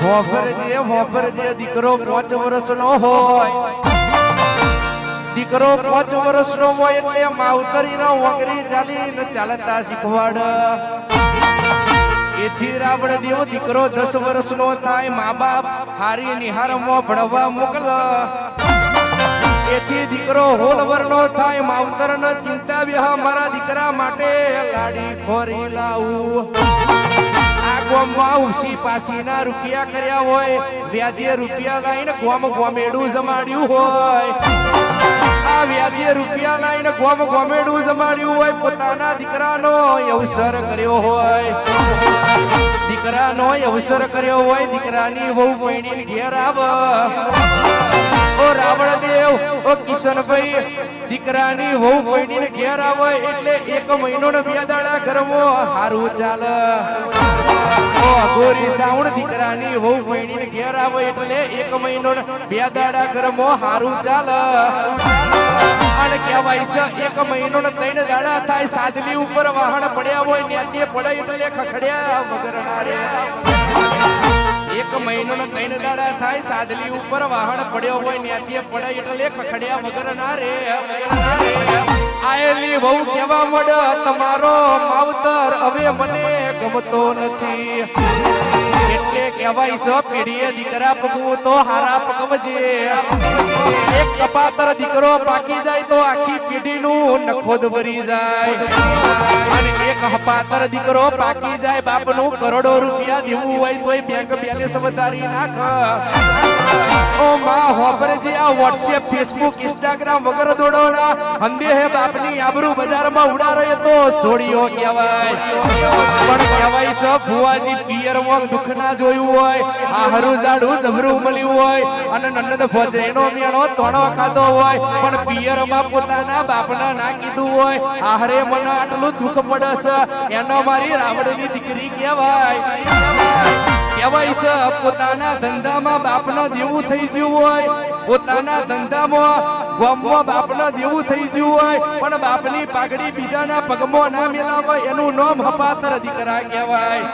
વોફરજે દીકરો 5 વર્ષનો હોય, દીકરો 5 વર્ષનો હોય એટલે માવતરીનો વગરી ચાલીને ચાલતા શીખવાડ. એથી રાવણ દેવ દીકરો 10 વર્ષનો થાય, મા બાપ હારી નિહારમાં ભણવા મોકલ. એથી દીકરો હોલવરનો થાય, માવતરને ચિંતા વ્યા મારા દીકરા માટે લાડી ખોરી લાવું. આ ગોમમાં ઉસી પાસીના રૂપિયા કર્યા હોય, વ્યાજે રૂપિયા લાઈને ગોમેડું જમાડ્યું હોય. આ વ્યાજે રૂપિયા લાઈને ગોમેડું જમાડ્યું હોય, પોતાના દીકરાનો અવસર કર્યો હોય. દીકરાનો અવસર કર્યો હોય, દીકરાની વહુ બહેની ઘેર આવે. ઓ રાવણ દેવ, ઓ કિશનભાઈ, દીકરાની વહુ બહેની ઘેર આવે એટલે 1 મહિનો ને 2 દાડા ઘરમાં હારું ચાલે. ઓ અઘોરી સાઉણ, દીકરાની વહુ બહેની ઘેર આવે એટલે 1 મહિનો ને 2 દાડા ઘરમાં હારું ચાલે. અને કહેવાય છે 1 મહિનો ને 3 દાડા થાય, સાજલી ઉપર વાહન પડ્યા હોય, નીચે પડે એટલે ખખડ્યા વગર ના રે. 1 મહિનો ને 3 દાડા થાય, સાજલી ઉપર વાહન પડ્યો હોય, નીચે પડે એટલે ખખડ્યા વગર ના રે. આયેલી વહુ કેવા મડ, તમારો માવતર હવે મને ગમતો નથી. એટલે કહેવાય છે પેઢીએ દીકરા પકવું તો હારા પકવજે. એક કપાતર દીકરો પાકી જાય તો આખી પેઢીનું નખોદ ભરી જાય. અને એક હપાતર દીકરો પાકી જાય, બાપનું કરોડો રૂપિયા દેવું હોય તોય બેંક બેલેન્સ વસારી નાખ. ઓ માં હોબરજી, આ વોટ્સએપ ફેસબુક ઇન્સ્ટાગ્રામ વગર દોડોના હંદે હે બાપની આબરૂ બજારમાં ઉડારે તો છોડીઓ કહેવાય. પણ કહેવાય છે ભુવાજી પિયરમાં દુઃખ ના જોયું હોય, આ હરું જાડું જબરું મળ્યું હોય, અને નંદ ભજેનો મેણો તોણો ખાધો હોય, પણ પિયરમાં પોતાના બાપના ના કીધું હોય, આહરે મને આટલું દુઃખ પડે છે, એનો મારી રાવણની દીકરી કહેવાય. કહેવાય છે પોતાના ધંધામાં બાપનો દેવું થઈ ગયું હોય, પોતાના ધંધામાં ગામમાં બાપનો દેવું થઈ ગયું હોય, પણ બાપની પાઘડી બીજાના પગમાં ના મેલાવે, એનું નામ હપાતર દીકરા કહેવાય.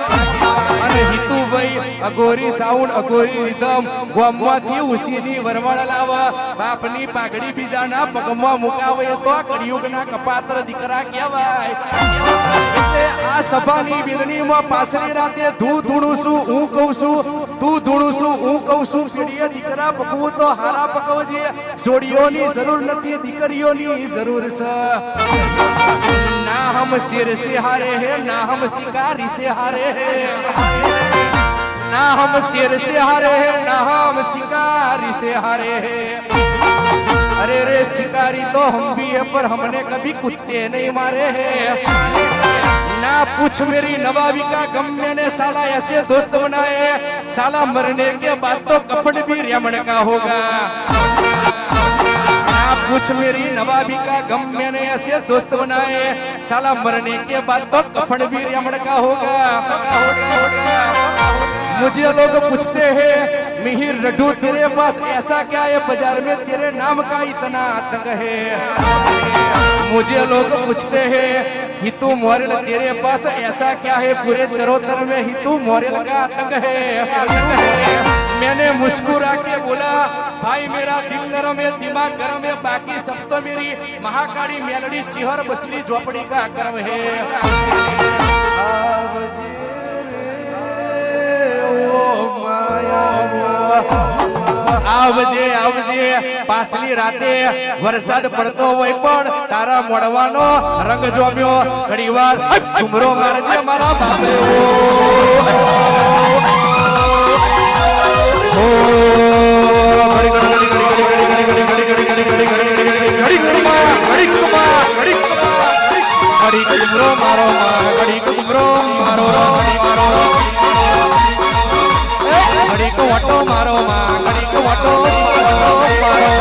અને હિતુભાઈ અઘોરી સાઉન્ડ, અઘોરી રીધમ ગામમાંથી ઉસીની વરવાડ લાવે, બાપની પાઘડી બીજાના પગમાં મુકાવે તો કળિયુગના કપાતર દીકરા કહેવાય. એટલે આ સભાની બેદનીમાં પાછલી રાતે ધૂ ધૂણું છું હું કહું છું, તું ધૂણું છું હું કહું છું, પેઢીએ દીકરા પકવું તો હારા પકવજે. જોડીઓની જરૂર નથી, દીકરીઓની જરૂર છે. ના હમ શેર સે હારે હે, ના હમ શિકારી સે હારે હે. ना हम शेर से हारे हैं, ना हम शिकारी से हारे हैं. अरे रे शिकारी तो हम भी है, पर हमने कभी कुत्ते नहीं मारे हैं. ना पूछ मेरी नवाबी का गम, मैंने साला ऐसे दोस्त बनाए, साला मरने के बाद तो कफन भी रमण का होगा. पूछ मेरी नवाबी का गम, मैंने ऐसे दोस्त बनाए, साला मरने के बाद तो कफन भी रमण का होगा. मुझे लोग पूछते हैं मिहिर रड्डू तेरे पास ऐसा क्या है, बाजार में तेरे नाम का इतना आतंक है. मुझे लोग पूछते हैं हितू मोरेल तेरे पास ऐसा क्या है, पूरे चरोतर में हितू मोरेल का आतंक है. मैंने मुस्कुरा के बोला भाई मेरा दिल नरम है, दिमाग गरम है, बाकी सब तो मेरी महाकाली मेलड़ी चिहर बसली झोपड़ी का कर्म है. आवजे आवजे पासली राते वरसाद पड़तो होय पण तारा मोडवानो रंग जोम्यो. घड़ीवार घुमरो मारजे मारा बापरे. घुमरो मारो घुमरो मारो घड़ी को वटो मारो घड़ी को वटो मारो.